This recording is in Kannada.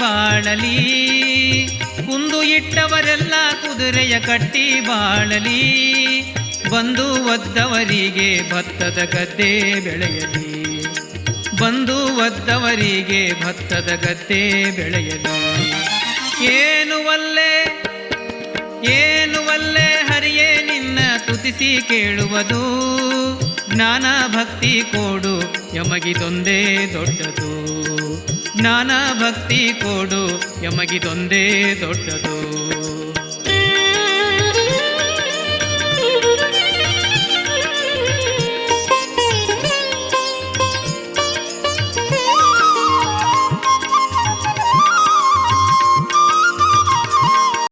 ಬಾಳಲಿ, ಕುಂದು ಇಟ್ಟವರೆಲ್ಲ ಕುದುರೆಯ ಕಟ್ಟಿ ಬಾಳಲಿ, ಬಂದು ಒದ್ದವರಿಗೆ ಭತ್ತದ ಗದ್ದೆ ಬೆಳೆಯಲಿ, ಬಂದು ಒದ್ದವರಿಗೆ ಭತ್ತದ ಗದ್ದೆ ಬೆಳೆಯಲಿ. ಏನು ಒಲ್ಲೆ ಹರಿಯೇ ನಿನ್ನ ತುತಿಸಿ ಕೇಳುವುದು, ಜ್ಞಾನ ಭಕ್ತಿ ಕೋಡು ಯಮಗಿದೊಂದೇ ದೊಡ್ಡದು, ಜ್ಞಾನ ಭಕ್ತಿ ಕೋಡು ಯಮಗಿದೊಂದೇ ದೊಡ್ಡದು.